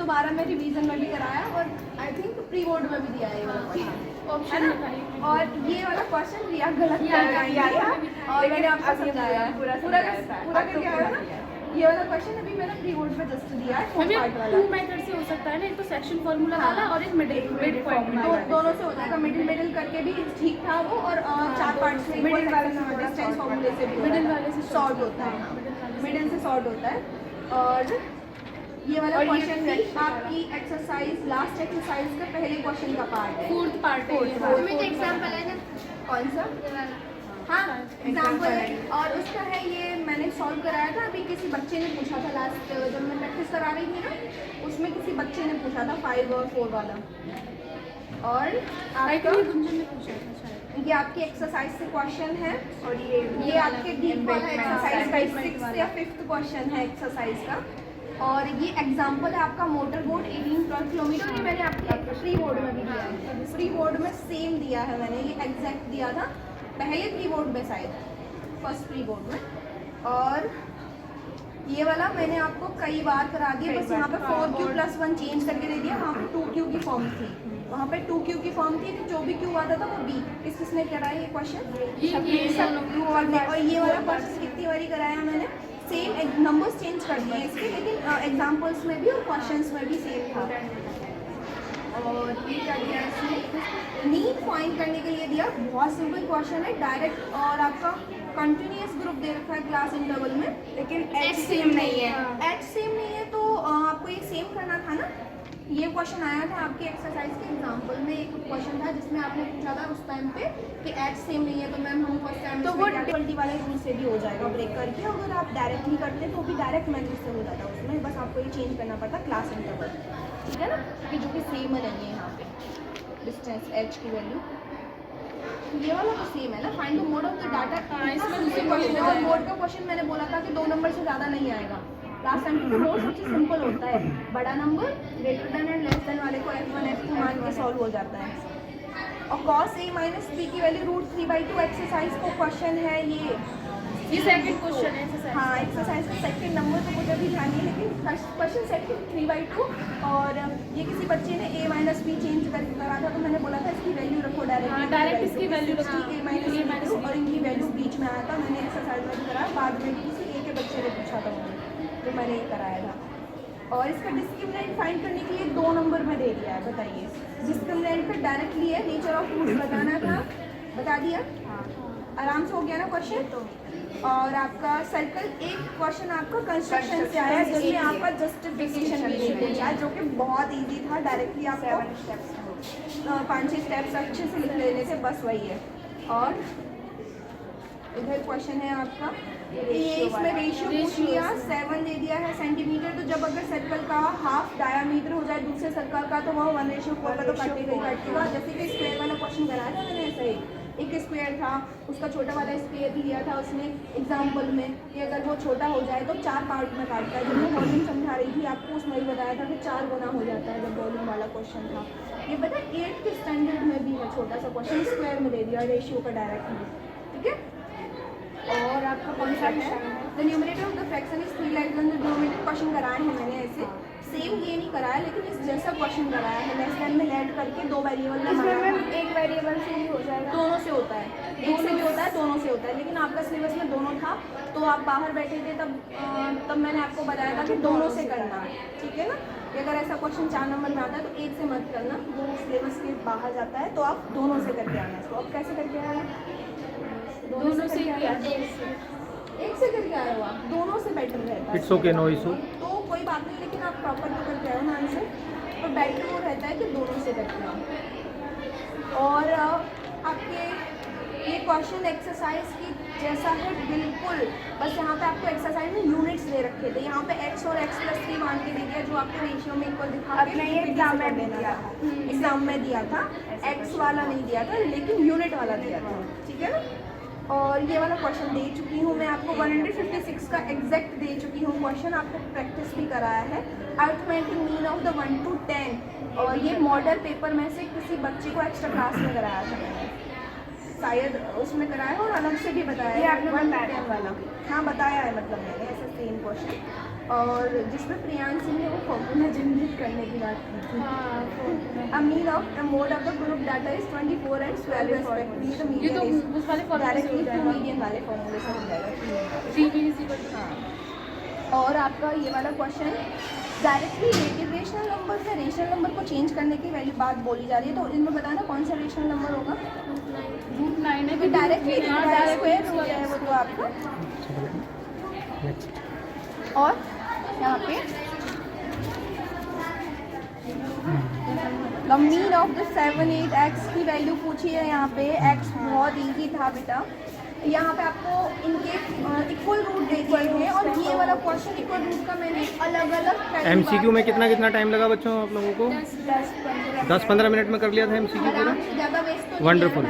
दोबारा मैं रिवीजन में भी कराया और आई थिंक प्री बोर्ड में भी दिया है ये वाला क्वेश्चन ऑप्शन। और ये वाला क्वेश्चन रिया गलत कर रही है और मैंने आपको समझाया पूरा करके आया ना। ये वाला क्वेश्चन अभी मैंने प्री बोर्ड में जस्ट दिया है, फोर्थ पार्ट वाला। 2 मेथड से हो सकता है ना, एक तो सेक्शन फार्मूला वाला और एक मिड पॉइंट, दोनों से हो जाएगा। मिडिल करके भी ठीक था वो, और 4 पार्ट्स में मिडिल वाले से डिस्टेंस फार्मूले से भी मिडिल वाले से सॉर्ट होता है, मिडिल से सॉर्ट होता है। और ये वाला क्वेश्चन भी आपकी एक्सरसाइज लास्ट एक्सरसाइज का पहले क्वेश्चन का पार्ट है, फोर्थ पार्ट है। एग्जाम्पल है ना, कौन सा? हाँ एग्जाम्पल है, और उसका है ये मैंने सॉल्व कराया था। अभी किसी बच्चे ने पूछा था लास्ट जब मैं प्रैक्टिस करा रही थी ना, उसमें किसी बच्चे ने पूछा था 5 और 4 वाला। और आपका गुंजन ने पूछा था शायद, ये आपकी एक्सरसाइज से क्वेश्चन है, और ये आपके डीप वाला एक्सरसाइज का 6th या 5th क्वेश्चन है एक्सरसाइज का। और ये एग्जाम्पल है आपका मोटर बोट 18-12 किलोमीटर। ये मैंने आपके प्री बोर्ड में भी दिया है, प्री बोर्ड में सेम दिया है मैंने, ये एग्जैक्ट दिया था पहले प्री बोर्ड में, शायद फर्स्ट प्री बोर्ड में। और ये वाला मैंने आपको कई बार करा दिया, बस यहाँ पे 4Q+1 चेंज करके दे दिया। वहाँ पे 2Q की फॉर्म थी, वहाँ पे 2Q की फॉर्म थी, जो भी Q आता था वो B। किसने कराया ये क्वेश्चन? और ये वाला क्वेश्चन कितनी बारी कराया मैंने, सेम नंबर्स चेंज कर दिए इसके, लेकिन एग्जाम्पल्स में भी और क्वेश्चंस में भी सेम था। और ये क्या दिया इसमें, नीड फाइंड करने के लिए दिया, बहुत सिंपल क्वेश्चन है, डायरेक्ट। और आपका कंटिन्यूअस ग्रुप दे रखा है क्लास इंटरवल में, लेकिन H सेम नहीं है। H सेम नहीं है, तो आपको ये सेम करना था ना। ये क्वेश्चन आया था आपके एक्सरसाइज के एग्जाम्पल में, एक क्वेश्चन था जिसमें आपने पूछा था उस टाइम पे कि H सेम नहीं है, तो मैम हम फर्स्ट टाइम तो वो डिफिकल्टी वाले रूल से भी हो जाएगा ब्रेक करके। अगर आप डायरेक्टली करते तो भी डायरेक्ट मेथड से हो जाता उसमें, बस आपको ये चेंज करना पड़ता क्लास इंटरवल, ठीक है ना, कि जो कि सेम नहीं है यहाँ पे डिस्टेंस H की वैल्यू। ये वाला तो सेम है ना, find the mode of the data. इसमें दूसरे क्वेश्चन है, और मोड का क्वेश्चन मैंने बोला था कि 2 नंबर से ज़्यादा नहीं आएगा। लास्ट टाइम तो मोड सबसे सिंपल होता है, बड़ा number greater than and less than वाले को F1 F2 मान के सॉल्व हो जाता है। और cos A - B की वैल्यू √3/2 एक्सरसाइज को क्वेश्चन है ये सेकंड क्वेश्चन है एक्सरसाइज। हाँ एक्सरसाइज का सेकंड नंबर तो मुझे अभी ध्यान नहीं है, लेकिन क्वेश्चन सेकंड 3/2। और ये किसी बच्चे ने A - B चेंज करके करा था, तो मैंने बोला था इसकी वैल्यू रखो डायरेक्ट इसकी वैल्यू रखो, A - और इनकी वैल्यू बीच में आया था। मैंने एक्सरसाइज में भी करा, बाद में किसी एक के बच्चे ने पूछा था मुझे, तो मैंने ये कराया था। और इसका डिस्क्रिमिनेंट फाइंड करने के लिए 2 नंबर में दे दिया है, बताइए। डिस्क्रिमिनेंट पे डायरेक्टली है, नेचर ऑफ रूट्स बताना था, बता दिया, आराम से हो गया ना क्वेश्चन। और आपका सर्कल एक क्वेश्चन आपका कंस्ट्रक्शन से आया, जिसमें आपका जस्टिफिकेशन भी दिया, जो कि बहुत इजी था, डायरेक्टली आपको 5-6 स्टेप्स अच्छे से लिख लेने थे, बस वही है। और इधर क्वेश्चन है आपका, ये इसमें रेशियो पूछ लिया, 7 दे दिया है सेंटीमीटर। तो जब अगर सर्कल का हाफ डायामीटर हो जाए दूसरे सर्कल का, तो वह 1:4 का तो कटेगा। जैसे कि स्क्वायर वाला क्वेश्चन कराया था मैंने, ऐसा ही एक स्क्वायर था, उसका छोटा वाला स्क्वायर लिया था उसने एग्जाम्पल में, कि अगर वो छोटा हो जाए तो 4 पार्ट में काटता है। जब मैं वॉल्यूम समझा रही थी आपको, उसमें भी बताया था कि 4 गुना हो जाता है जब वॉल्यूम वाला क्वेश्चन था। ये पता है 8th के स्टैंडर्ड में भी है, छोटा सा क्वेश्चन स्क्वायर में दे दिया रेशियो का डायरेक्टली, ठीक है। और आपका कौन सा है, the numerator of the fraction is 3 less than the denominator. Question कराए हैं मैंने ऐसे, सेम ये नहीं कराया, लेकिन इस जैसा क्वेश्चन कराया है, लेस देन में ऐड करके 2 वेरिएबल में। इसमें मैम एक वेरिएबल से ही हो जाएगा, दोनों से होता है, एक से भी होता है, दोनों से होता है, लेकिन आपका सिलेबस में दोनों था, तो आप बाहर बैठे थे तब मैंने आपको बताया था कि दोनों से करना है, ठीक है ना। कि अगर ऐसा क्वेश्चन 4 नंबर में आता है तो एक से मत करना, वो सिलेबस के बाहर जाता है, तो आप दोनों से करके आना। तो आप कैसे करके आए हैं? दोनों से किया, एक से करके आए हो आप, दोनों से बेटर रहता है। It's okay, no issue. तो कोई बात नहीं, लेकिन आप प्रॉपर तो करके आए हो ना आंसर, तो बेटर वो रहता है कि दोनों से करके आओ। और आपके ये क्वेश्चन एक्सरसाइज की जैसा है बिल्कुल, बस यहाँ पे आपको एक्सरसाइज में यूनिट्स दे रखे थे, यहाँ पे x और x+3 मान के दे दिया, जो आपको रेशियो में इक्वल दिखा के एग्जाम में दिया था। x वाला नहीं दिया था, लेकिन यूनिट वाला दिया था, ठीक है ना। और ये वाला क्वेश्चन दे चुकी हूँ मैं आपको, 156 का एग्जैक्ट दे चुकी हूँ क्वेश्चन, आपको प्रैक्टिस भी कराया है। Arithmetic mean of the 1 to 10, और ये मॉडल पेपर में से किसी बच्चे को एक्स्ट्रा क्लास में कराया था मैंने, शायद उसमें कराया और अलग से भी बताया है 1 to 10 वाला। हाँ बताया है, मतलब मैंने ऐसा सेम क्वेश्चन। और जिसमें प्रियांशी ने वो फॉर्मूला जनरेट करने की बात की थी। A mean of a mode of the group data is 24 and 12 respectively. The ये तो median is उस वाले फॉर्मूले से डायरेक्टली हो टू जाएगा। मीडियन वाले फॉर्मूले से हो जाएगा। GP is equal to हाँ। और आपका ये वाला question directly related rational number से रेशनल नंबर को चेंज करने की वैल्यू बात बोली जा रही है, तो इनमें बताना कौन सा रेशनल नंबर होगा। √9 है क्योंकि डायरेक्टली स्क्वायर रूट है वो तो आपका। और यहाँ पे the mean of the 7 8 x की वैल्यू पूछी है। यहाँ पे x बहुत इजी था बेटा। यहाँ पे आपको इनके इक्वल रूट दे दिए हैं और ये वाला क्वेश्चन इक्वल रूट का मैंने अलग अलग MCQ में कितना टाइम लगा बच्चों आप लोगों को? 10-15 10-15 मिनट में कर लिया था MCQ पूरा। ज़्यादा वेस्ट तो Wonderful.